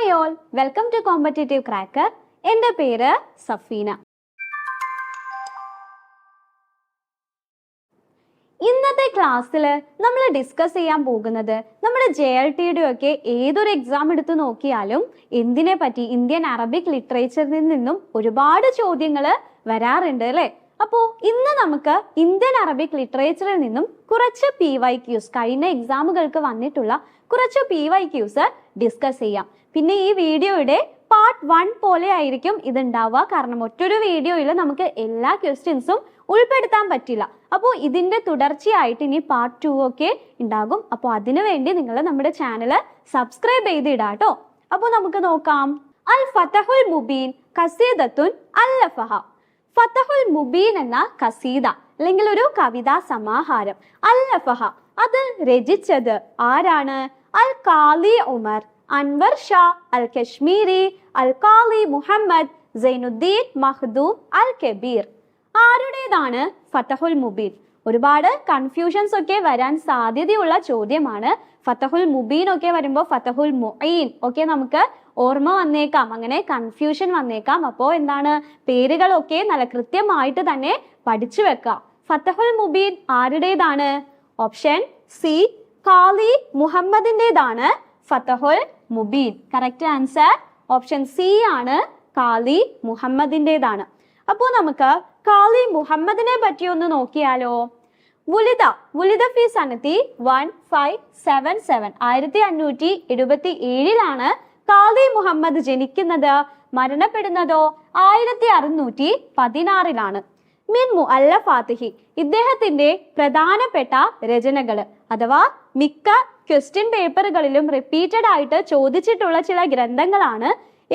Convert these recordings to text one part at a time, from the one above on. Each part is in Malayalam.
Hi all, welcome to competitive cracker. എൻ്റെ പേര് സഫീന. ഇന്നത്തെ ക്ലാസ്സിൽ നമ്മൾ ഡിസ്കസ് ചെയ്യാൻ പോകുന്നത് നമ്മുടെ JLTയുടെ ഒക്കെ ഏതൊരു എക്സാം എടുത്ത് നോക്കിയാലും എന്തിനെ പറ്റി ഇന്ത്യൻ അറബിക് ലിറ്ററേച്ചറിൽ നിന്നും ഒരുപാട് ചോദ്യങ്ങൾ വരാറുണ്ട് അല്ലേ. അപ്പോൾ ഇന്ന് നമുക്ക് ഇന്ത്യൻ അറബിക് ലിറ്ററേച്ചറിൽ നിന്നും കുറച്ച് PYQs, കഴിഞ്ഞ എക്സാമുകൾക്ക് വന്നിട്ടുള്ള കുറച്ച് PYQs ഡിസ്കസ് ചെയ്യാം. പിന്നെ ഈ വീഡിയോയുടെ പാർട്ട് 1 പോലെ ആയിരിക്കും ഇതുണ്ടാവുക. കാരണം ഒറ്റൊരു വീഡിയോയിൽ നമുക്ക് എല്ലാ ക്വസ്റ്റ്യൻസും ഉൾപ്പെടുത്താൻ പറ്റില്ല. അപ്പോൾ ഇതിന്റെ തുടർച്ചയായിട്ട് ഇനി പാർട്ട് 2 ഒക്കെ ഉണ്ടാകും. അപ്പോൾ അതിനു വേണ്ടി നിങ്ങൾ നമ്മുടെ ചാനൽ സബ്സ്ക്രൈബ് ചെയ്തിടാട്ടോ. അപ്പോൾ നമുക്ക് നോക്കാം. അൽ ഫതഹുൽ മുബീൻ ഖസീദത്തുൻ അല്ലഫഹ. ഫതഹുൽ മുബീൻ എന്ന ഖസീദ അല്ലെങ്കിൽ ഒരു കവിതാ സമാഹാരം അല്ലഫഹ, അത് രചിച്ചത് ആരാണ്? അൽ ഖാലി ഉമർ, അൻവർ ഷാ അൽ കശ്മീരി, അൽ ഖാലി മുഹമ്മദ് സൈനുദ്ദീൻ മഖ്ദൂം അൽ കബീർ. ആരുടേതാണ് ഫതഹുൽ മുബീൻ? ഒരുപാട് കൺഫ്യൂഷൻസ് ഒക്കെ വരാൻ സാധ്യതയുള്ള ചോദ്യമാണ്. ഫതഹുൽ മുബീൻ ഒക്കെ വരുമ്പോൾ ഫതഹുൽ മുഈൻ ഒക്കെ നമുക്ക് ഓർമ്മ വന്നേക്കാം, അങ്ങനെ കൺഫ്യൂഷൻ വന്നേക്കാം. അപ്പോൾ എന്താണ്, പേരുകളൊക്കെ നല്ല കൃത്യമായിട്ട് തന്നെ പഠിച്ചു വെക്കാം. ഫതഹുൽ മുബീൻ ആരുടേതാണ്? ഓപ്ഷൻ സി, ഖാലി മുഹമ്മദിൻ്റെതാണ് Fathul Mubeen. Correct answer option C ആണ്, ഖാലി മുഹമ്മദിൻ്റെതാണ്. അപ്പോൾ നമുക്ക് ഖാലി മുഹമ്മദിനെ പറ്റി ഒന്ന് നോക്കിയാലോ. വുലിദ ഫി സനത്തി 1577, 1577 ഖാലി മുഹമ്മദ് ജനിക്കുന്നത്. മരണപ്പെടുന്നതോ 1616. മിൻ മുഅല്ലഫാത്തിഹി, ഇദ്ദേഹത്തിന്റെ പ്രധാനപ്പെട്ട രചനകൾ അഥവാ മിക്ക ക്വസ്റ്റ്യൻ പേപ്പറുകളിലും റിപ്പീറ്റഡ് ആയിട്ട് ചോദിച്ചിട്ടുള്ള ചില ഗ്രന്ഥങ്ങളാണ്.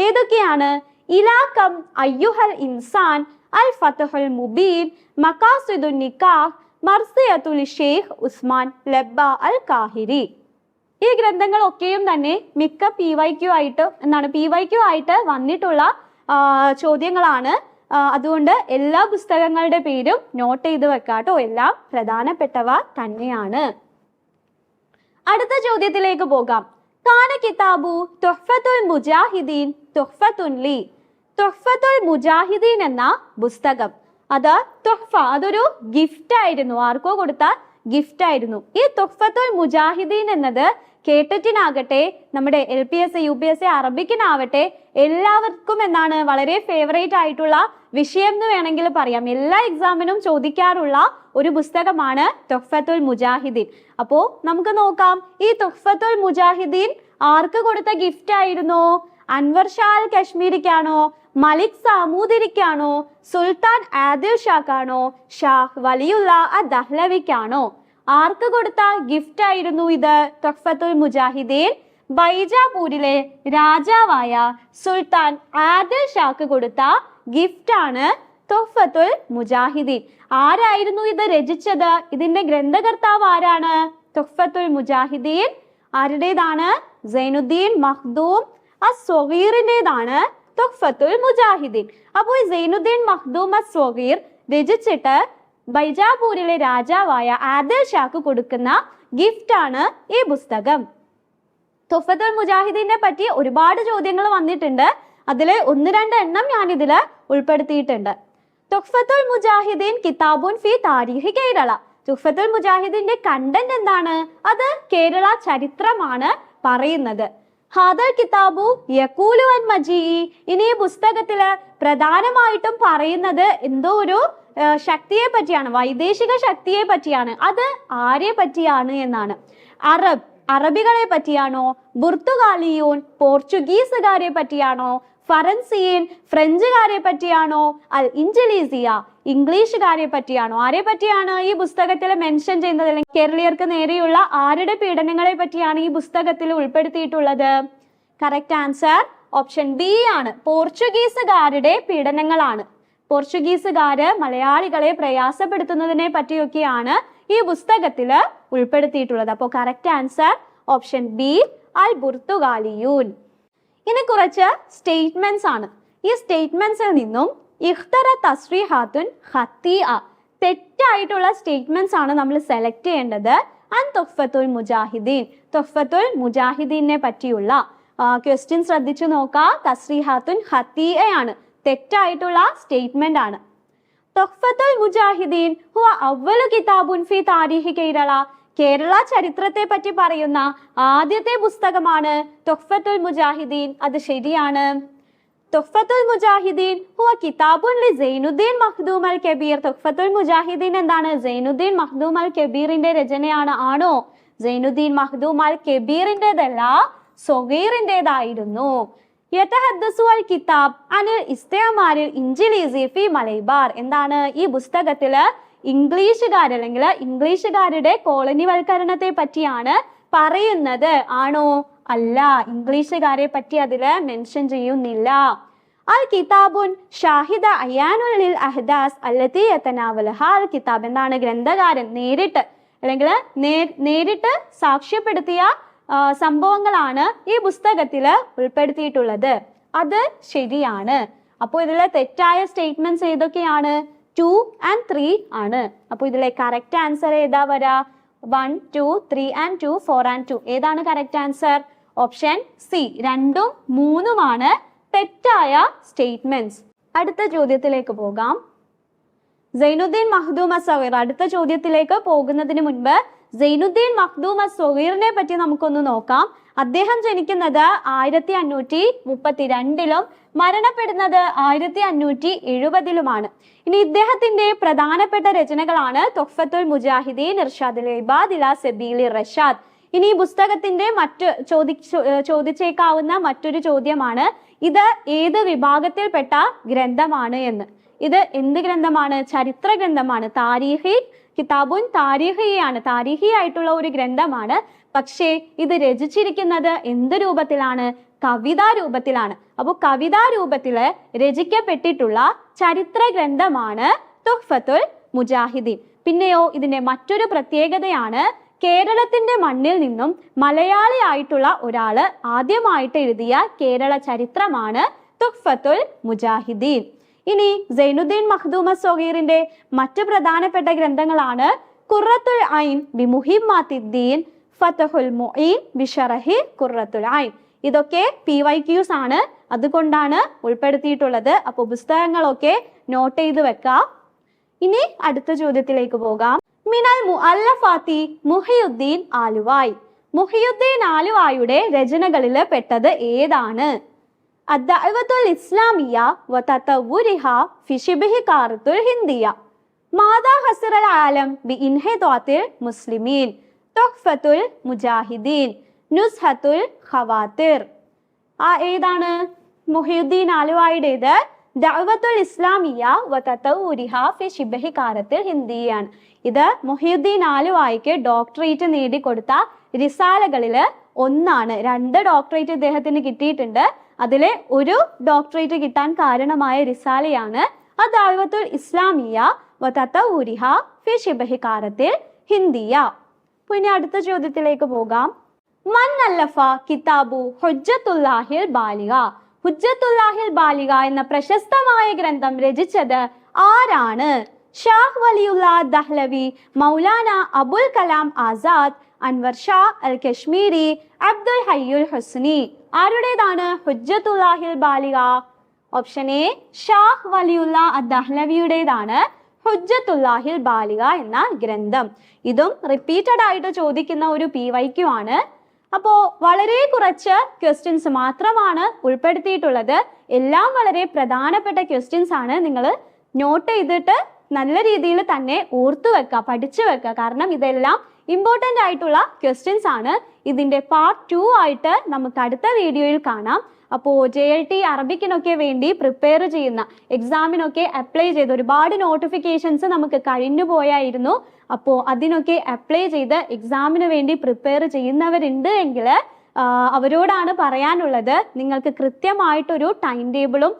ഏതൊക്കെയാണ്? ഇലാകം അയ്യുഹൽ ഇൻസാൻ, അൽ ഫതഹുൽ മുബീൻ, മഖാസിദുൻ നിക്കാഹ്, മർസിയത്തുൽ ഷെയ്ഖ് ഉസ്മാൻ ലബ്ബ അൽ കാഹിരി. ഈ ഗ്രന്ഥങ്ങളൊക്കെയും തന്നെ മിക്ക PYQ ആയിട്ട് വന്നിട്ടുള്ള ചോദ്യങ്ങളാണ്. അതുകൊണ്ട് എല്ലാ പുസ്തകങ്ങളുടെ പേരും നോട്ട് ചെയ്ത് വെക്കാട്ടോ, എല്ലാം പ്രധാനപ്പെട്ടവ തന്നെയാണ്. അടുത്ത ചോദ്യത്തിലേക്ക് പോകാം. കാന കിതാബു തുഹ്ഫത്തുൽ മുജാഹിദീൻ തുഹ്ഫത്തുൻ ലി. തുഹ്ഫത്തുൽ മുജാഹിദീൻ എന്ന പുസ്തകം, അത് തുഹ്ഫ, അതൊരു ഗിഫ്റ്റ് ആയിരുന്നു, ആർക്കോ കൊടുത്ത ഗിഫ്റ്റ് ആയിരുന്നു. ഈ തുഹ്ഫത്തുൽ മുജാഹിദീൻ എന്നത് കേട്ടറ്റിനാകട്ടെ, നമ്മുടെ LPSC UPSC അറബിക്കിനാവട്ടെ, എല്ലാവർക്കും എന്താണ് വളരെ ഫേവറേറ്റ് ആയിട്ടുള്ള വിഷയം എന്ന് വേണമെങ്കിൽ പറയാം. എല്ലാ എക്സാമിനും ചോദിക്കാറുള്ള ഒരു പുസ്തകമാണ് തുഹ്ഫത്തുൽ മുജാഹിദീൻ. അപ്പോൾ നമുക്ക് നോക്കാം, ഈ തുഹ്ഫത്തുൽ മുജാഹിദീൻ ആർക്ക് കൊടുത്ത ഗിഫ്റ്റ് ആയിരുന്നു? അൻവർ ഷാ അൽ കശ്മീരിക്കാണോ, മലിക് സാമൂതിരിക്കാണോ, സുൽത്താൻ ആദിൽ ഷാക്കാണോ, ഷാഹ് വലിയുള്ള ദഹ്ലവിക്കാണോ? ആർക്ക് കൊടുത്ത ഗിഫ്റ്റ് ആയിരുന്നു ഇത്? തുഹ്ഫത്തുൽ മുജാഹിദീൻ ബൈജാപൂരിലെ രാജാവായ സുൽത്താൻ ആദിൽ ഷാക്ക് കൊടുത്ത ഗിഫ്റ്റ് ആണ് തുഹ്ഫത്തുൽ മുജാഹിദീൻ. ആരായിരുന്നു ഇത് രചിച്ചത്? ഇതിന്റെ ഗ്രന്ഥകർത്താവ് ആരാണ്? തുഹ്ഫത്തുൽ മുജാഹിദീൻ ആരുടേതാണ്? സൈനുദ്ദീൻ മഖ്ദൂം അസ്വഗീറിന്റേതാണ് തുഹ്ഫത്തുൽ മുജാഹിദീൻ. അപ്പോൾ സൈനുദ്ദീൻ മഖ്ദൂം അസ്വഗീർ രചിച്ചിട്ട് ബൈജാപൂരിലെ രാജാവായ ആദിൽ ഷാക്ക് കൊടുക്കുന്ന ഗിഫ്റ്റ് ആണ് ഈ പുസ്തകം. തുഹ്ഫത്തുൽ മുജാഹിദീനെ പറ്റി ഒരുപാട് ചോദ്യങ്ങൾ വന്നിട്ടുണ്ട്. അതിൽ 1-2 എണ്ണം ഞാൻ ഇതില് ഉൾപ്പെടുത്തിയിട്ടുണ്ട്. തുഹ്ഫത്തുൽ മുജാഹിദീൻ കിതാബുൻ ഫി താരിഖി കേരള. തുഹ്ഫത്തുൽ മുജാഹിദീന്റെ കണ്ടന്റ് എന്താണ്? അത് കേരള ചരിത്രമാണ് പറയുന്നത്. ഹാദൽ കിതാബു യഖൂലു അൻ മജീഇ. ഇനി ഈ പുസ്തകത്തില് പ്രധാനമായിട്ടും പറയുന്നത് എന്തോ ഒരു ശക്തിയെ പറ്റിയാണ്, വൈദേശിക ശക്തിയെ പറ്റിയാണ്. അത് ആരെ പറ്റിയാണ് എന്നാണ്? അറബികളെ പറ്റിയാണോ? ബുർത്തുഗാലിയൂൻ പോർച്ചുഗീസുകാരെ പറ്റിയാണോ? ഫറൻസിയൻ ഫ്രഞ്ചുകാരെ പറ്റിയാണോ? അൽ ഇഞ്ചലീസിയ ഇംഗ്ലീഷുകാരെ പറ്റിയാണോ? ആരെ പറ്റിയാണ് ഈ പുസ്തകത്തിൽ മെൻഷൻ ചെയ്യുന്നത്? അല്ലെങ്കിൽ കേരളീയർക്ക് നേരെയുള്ള ആരുടെ പീഡനങ്ങളെ പറ്റിയാണ് ഈ പുസ്തകത്തിൽ ഉൾപ്പെടുത്തിയിട്ടുള്ളത്? കറക്റ്റ് ആൻസർ ഓപ്ഷൻ ബി ആണ്, പോർച്ചുഗീസുകാരുടെ പീഡനങ്ങളാണ്. പോർച്ചുഗീസുകാര് മലയാളികളെ പ്രയാസപ്പെടുത്തുന്നതിനെ പറ്റിയൊക്കെയാണ് ഈ പുസ്തകത്തിൽ ഉൾപ്പെടുത്തിയിട്ടുള്ളത്. അപ്പോൾ കറക്റ്റ് ആൻസർ ഓപ്ഷൻ ബി, അൽ ബുർത്തുഗാലിയൂൻ. ഇനി കുറച്ച് സ്റ്റേറ്റ്മെന്റ്സ് ആണ്. ഈ സ്റ്റേറ്റ്മെന്റ്സിൽ നിന്നും ഇഖ്തറ തസ്രീഹാത്തുൻ ഖത്തിഅ, തെറ്റായിട്ടുള്ള സ്റ്റേറ്റ്മെന്റ്സ് ആണ് നമ്മൾ സെലക്ട് ചെയ്യേണ്ടത്. അൻ തുഹ്ഫത്തുൽ മുജാഹിദീൻ, തുഹ്ഫത്തുൽ മുജാഹിദീനെ പറ്റിയുള്ള ക്വസ്റ്റ്യൻ ശ്രദ്ധിച്ചു നോക്കാം. തസ്രീഹാത്തുൻ ഖത്തിഅയാണ്, തെറ്റായിട്ടുള്ള സ്റ്റേറ്റ്മെന്റ് ആണ്. തുഹ്ഫത്തുൽ മുജാഹിദീൻ ഹുവ അവ്വലു കിതാബുൻ ഫി താരീഖി കേരള. കേരള ചരിത്രത്തെ പറ്റി പറയുന്ന ആദ്യത്തെ പുസ്തകമാണ് തുഹ്ഫത്തുൽ മുജാഹിദീൻ. അത് ശരിയാണ്. തുഹ്ഫത്തുൽ മുജാഹിദീൻ ഹുവ കിതാബുൻ ലി സൈനുദ്ദീൻ മഖ്ദൂം അൽ കബീർ. തുഹ്ഫത്തുൽ മുജാഹിദീൻ എന്താണ്? സൈനുദ്ദീൻ മഖ്ദൂം അൽ കബീറിന്റെ രചനയാണ്. ആണോ? സൈനുദ്ദീൻ മഖ്ദൂം അൽ കബീറിന്റേതല്ല, സൊഗീറിന്റേതായിരുന്നു. യതഹദ്ദസു അൽ കിതാബ് അനിൽ ഇസ്തിഅമാലിൽ ഇൻജിലീസി ഫി മലബാർ. എന്താണ്? ഈ പുസ്തകത്തില് ഇംഗ്ലീഷുകാർ അല്ലെങ്കിൽ ഇംഗ്ലീഷുകാരുടെ കോളനിവൽക്കരണത്തെ പറ്റിയാണ് പറയുന്നത്. ആണോ? അല്ല, ഇംഗ്ലീഷുകാരെ പറ്റി അതില് മെൻഷൻ ചെയ്യുന്നില്ല. അൽ കിതാബുൻ ഷാഹിദ അയാനുൽ ലിൽ അഹ്ദാസ് അല്ലതി യതനാവലഹ. അൽ കിതാബ് എന്താണ്? ഗ്രന്ഥകാരൻ നേരിട്ട് അല്ലെങ്കിൽ നേരിട്ട് സാക്ഷ്യപ്പെടുത്തിയ സംഭവങ്ങളാണ് ഈ പുസ്തകത്തില് ഉൾപ്പെടുത്തിയിട്ടുള്ളത്. അത് ശരിയാണ്. അപ്പോൾ ഇതിലെ തെറ്റായ സ്റ്റേറ്റ്മെന്റ്സ് ഏതൊക്കെയാണ്? 2 and 3 ആണ്. അപ്പോൾ ഇതിലെ കറക്റ്റ് ആൻസർ ഏതാ വരാ? 1, 2, 3 and 2, 4 and 2. ഏതാണ് കറക്റ്റ് ആൻസർ? Option C. 2ഉം 3ഉമാണ് തെറ്റായ സ്റ്റേറ്റ്മെന്റ്സ്. അടുത്ത ചോദ്യത്തിലേക്ക് പോകാം. സൈനുദ്ദീൻ മഖ്ദൂം അസ്സഗീർ. അടുത്ത ചോദ്യത്തിലേക്ക് പോകുന്നതിന് മുൻപ് സൈനുദ്ദീൻ മഖ്ദൂം അസ്സഗീറിനെ പറ്റി നമുക്കൊന്ന് നോക്കാം. അദ്ദേഹം ജനിക്കുന്നത് 1532 മരണപ്പെടുന്നത് 1570 ഇനി ഇദ്ദേഹത്തിന്റെ പ്രധാനപ്പെട്ട രചനകളാണ് തുഹ്ഫത്തുൽ മുജാഹിദീൻ, ഇർഷാദുൽ ഇബാദ് ഇലാ സബീലിർ റഷാദ്. ഇനി ഈ പുസ്തകത്തിന്റെ ചോദിച്ചേക്കാവുന്ന മറ്റൊരു ചോദ്യമാണ്, ഇത് ഏത് വിഭാഗത്തിൽപ്പെട്ട ഗ്രന്ഥമാണ് എന്ന്. ഇത് എന്ത് ഗ്രന്ഥമാണ്? ചരിത്ര ഗ്രന്ഥമാണ്. താരീഖി കിതാബുൻ താരീഖിയാണ്, താരീഖി ആയിട്ടുള്ള ഒരു ഗ്രന്ഥമാണ്. പക്ഷേ ഇത് രചിച്ചിരിക്കുന്നത് എന്ത് രൂപത്തിലാണ്? കവിതാ രൂപത്തിലാണ്. അപ്പോൾ കവിതാ രൂപത്തില് രചിക്കപ്പെട്ടിട്ടുള്ള ചരിത്ര ഗ്രന്ഥമാണ് തുഹ്ഫത്തുൽ മുജാഹിദീൻ. പിന്നെയോ ഇതിന്റെ മറ്റൊരു പ്രത്യേകതയാണ്, കേരളത്തിന്റെ മണ്ണിൽ നിന്നും മലയാളിയായിട്ടുള്ള ഒരാള് ആദ്യമായിട്ട് എഴുതിയ കേരള ചരിത്രമാണ് തുഹ്ഫത്തുൽ മുജാഹിദീൻ. ഇനി സൈനുദ്ദീൻ മഖ്ദൂം അസ്സഗീറിന്റെ മറ്റു പ്രധാനപ്പെട്ട ഗ്രന്ഥങ്ങളാണ് ഖുറത്തുൽ ഐൻ ബി മുഹിമ്മാത്തിദ്ദീൻ, ഫതഹുൽ മുഈൻ ബി ശറഹി ഖുറത്തുൽ ഐൻ. ഇതൊക്കെ PYQs ആണ്, അതുകൊണ്ടാണ് ഉൾപ്പെടുത്തിയിട്ടുള്ളത്. അപ്പോൾ പുസ്തകങ്ങളൊക്കെ നോട്ട് ചെയ്ത് വെക്കാം. ഇനി അടുത്ത ചോദ്യത്തിലേക്ക് പോകാം. മിനൽ മുഅല്ലഫാത്തി മുഹിയുദ്ദീൻ ആലുവായ്. മുഹിയുദ്ദീൻ ആലുവായുടെ രചനകളിൽ പെട്ടത് ഏതാണ്? അദ്ദഅവത്തുൽ ഇസ്ലാമിയ വതതവ്വുരിഹ ഫി ശിബ്ഹി ഖാറത്തുൽ ഹിന്ദിയ, മാദാ ഹസറൽ ആലം ബി ഇൻഹിതാത്തിൽ മുസ്ലിമീൻ, തുഹ്ഫത്തുൽ മുജാഹിദീൻ, നുസ്ഹത്തുൽ ഖവാതിർ. ഏതാണ് മുഹിയുദ്ദീൻ ആലുവായുടേത്? ദഅവത്തുൽ ഇസ്ലാമിയ വതതവ്വുരിഹ ഫി ശിബ്ഹി ഖാറത്തുൽ ഹിന്ദിയാണ്. ഇത് മുഹിയുദ്ദീൻ ആലുവായ്ക്ക് ഡോക്ടറേറ്റ് നേടിക്കൊടുത്ത റിസാലകളില് ഒന്നാണ്. 2 ഡോക്ടറേറ്റ് ഇദ്ദേഹത്തിന് കിട്ടിയിട്ടുണ്ട്. അതിലെ ഒരു ഡോക്ടറേറ്റ് കിട്ടാൻ കാരണമായ റിസാലയാണ് അദ്ദഅവത്തുൽ ഇസ്ലാമിയ വതതവ്വുരിഹ ഫി ശിബ്ഹി ഖാറത്തുൽ ഹിന്ദിയ. പിന്നെ അടുത്ത ചോദ്യത്തിലേക്ക് പോകാം. മൻ അല്ലഫ കിതാബു ഹുജ്ജത്തുല്ലാഹിൽ ബാലിഗ. ഹുജ്ജത്തുല്ലാഹിൽ ബാലിഗ എന്ന പ്രശസ്തമായ ഗ്രന്ഥം രചിച്ചത് ആരാണ്? ഷാഹ് വലിയുള്ള ദഹ്ലവി, മൗലാന അബുൽ കലാം ആസാദ്, അൻവർ ഷാ അൽ കശ്മീരി, അബ്ദുൽ ഹയ്യുൽ ഹുസ്നി. ആരുടേതാണ് ഹുജ്ജത്തുല്ലാഹിൽ ബാലിഗ? ഓപ്ഷൻ എ ഷാഹ് വലിയുള്ള ദഹ്ലവിയുടേതാണ് ഹുജ്ജത്തുല്ലാഹിൽ ബാലിഗ എന്ന ഗ്രന്ഥം. ഇതും റിപ്പീറ്റഡ് ആയിട്ട് ചോദിക്കുന്ന ഒരു PYQ ആണ്. അപ്പോ വളരെ കുറച്ച് ക്വസ്റ്റ്യൻസ് മാത്രമാണ് ഉൾപ്പെടുത്തിയിട്ടുള്ളത്. എല്ലാം വളരെ പ്രധാനപ്പെട്ട ക്വസ്റ്റ്യൻസ് ആണ്. നിങ്ങൾ നോട്ട് ചെയ്തിട്ട് നല്ല രീതിയിൽ തന്നെ ഓർത്തു വെക്കുക, പഠിച്ചു വെക്കുക. കാരണം ഇതെല്ലാം ഇമ്പോർട്ടൻ്റ് ആയിട്ടുള്ള ക്വസ്റ്റ്യൻസ് ആണ്. ഇതിന്റെ പാർട്ട് 2 ആയിട്ട് നമുക്ക് അടുത്ത വീഡിയോയിൽ കാണാം. അപ്പോൾ JLT അറബിക്കിനൊക്കെ വേണ്ടി പ്രിപ്പയർ ചെയ്യുന്ന, എക്സാമിനൊക്കെ അപ്ലൈ ചെയ്ത് ഒരുപാട് നോട്ടിഫിക്കേഷൻസ് നമുക്ക് കഴിഞ്ഞു പോയായിരുന്നു. അപ്പോൾ അതിനൊക്കെ അപ്ലൈ ചെയ്ത് എക്സാമിന് വേണ്ടി പ്രിപ്പയർ ചെയ്യുന്നവരുണ്ട് എങ്കിൽ അവരോടാണ് പറയാനുള്ളത്, നിങ്ങൾക്ക് കൃത്യമായിട്ടൊരു ടൈം ടേബിളും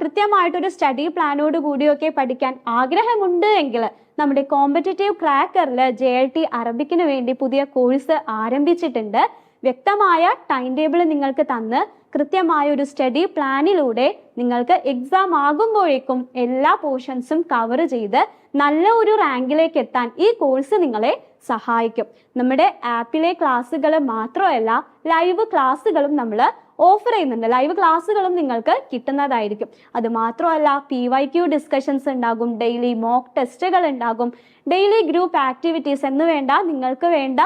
കൃത്യമായിട്ടൊരു സ്റ്റഡി പ്ലാനോട് കൂടിയൊക്കെ പഠിക്കാൻ ആഗ്രഹമുണ്ട് എങ്കിൽ നമ്മുടെ കോമ്പറ്റേറ്റീവ് ക്രാക്കറിൽ JLT അറബിക്കിന് വേണ്ടി പുതിയ കോഴ്സ് ആരംഭിച്ചിട്ടുണ്ട്. വ്യക്തമായ ടൈം ടേബിൾ നിങ്ങൾക്ക് തന്ന് കൃത്യമായ ഒരു സ്റ്റഡി പ്ലാനിലൂടെ നിങ്ങൾക്ക് എക്സാം ആകുമ്പോഴേക്കും എല്ലാ പോർഷൻസും കവർ ചെയ്ത് നല്ല ഒരു റാങ്കിലേക്ക് എത്താൻ ഈ കോഴ്സ് നിങ്ങളെ സഹായിക്കും. നമ്മുടെ ആപ്പിലെ ക്ലാസ്സുകൾ മാത്രമല്ല, ലൈവ് ക്ലാസ്സുകളും നമ്മൾ ഓഫർ ചെയ്യുന്നുണ്ട്. ലൈവ് ക്ലാസ്സുകളും നിങ്ങൾക്ക് കിട്ടുന്നതായിരിക്കും. അത് മാത്രമല്ല PYQ ഡിസ്കഷൻസ് ഉണ്ടാകും, ഡെയിലി മോക്ക് ടെസ്റ്റുകൾ ഉണ്ടാകും, ഡെയിലി ഗ്രൂപ്പ് ആക്ടിവിറ്റീസ് എന്ന് വേണ്ട നിങ്ങൾക്ക് വേണ്ട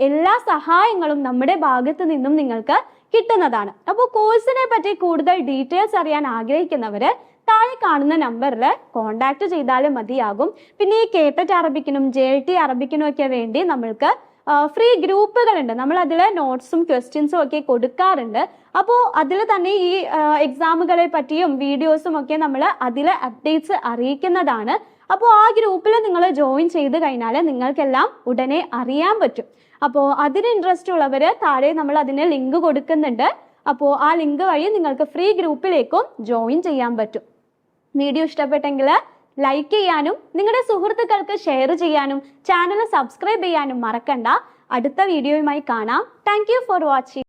എല്ലാ സഹായങ്ങളും നമ്മുടെ ഭാഗത്ത് നിന്നും നിങ്ങൾക്ക് കിട്ടുന്നതാണ്. അപ്പോൾ കോഴ്സിനെ പറ്റി കൂടുതൽ ഡീറ്റെയിൽസ് അറിയാൻ ആഗ്രഹിക്കുന്നവര് താഴെ കാണുന്ന നമ്പറിൽ കോൺടാക്ട് ചെയ്താലും മതിയാകും. പിന്നെ ഈ കേട്ടറ്റ് അറബിക്കിനും JLT അറബിക്കിനും ഒക്കെ വേണ്ടി നമ്മൾക്ക് ഫ്രീ ഗ്രൂപ്പുകളുണ്ട്. നമ്മൾ അതിൽ നോട്ട്സും ക്വസ്റ്റ്യൻസും ഒക്കെ കൊടുക്കാറുണ്ട്. അപ്പോൾ അതിൽ തന്നെ ഈ എക്സാമുകളെ പറ്റിയും വീഡിയോസും ഒക്കെ നമ്മൾ അതിൽ അപ്ഡേറ്റ്സ് അറിയിക്കുന്നതാണ്. അപ്പോൾ ആ ഗ്രൂപ്പിൽ നിങ്ങൾ ജോയിൻ ചെയ്ത് കഴിഞ്ഞാൽ നിങ്ങൾക്കെല്ലാം ഉടനെ അറിയാൻ പറ്റും. അപ്പോൾ അതിന് ഇൻട്രസ്റ്റ് ഉള്ളവർ താഴെ നമ്മൾ അതിന് ലിങ്ക് കൊടുക്കുന്നുണ്ട്. അപ്പോൾ ആ ലിങ്ക് വഴി നിങ്ങൾക്ക് ഫ്രീ ഗ്രൂപ്പിലേക്കും ജോയിൻ ചെയ്യാൻ പറ്റും. വീഡിയോ ഇഷ്ടപ്പെട്ടെങ്കിൽ ലൈക്ക് ചെയ്യാനും നിങ്ങളുടെ സുഹൃത്തുക്കൾക്ക് ഷെയർ ചെയ്യാനും ചാനൽ സബ്സ്ക്രൈബ് ചെയ്യാനും മറക്കണ്ട. അടുത്ത വീഡിയോയുമായി കാണാം. Thank you for watching.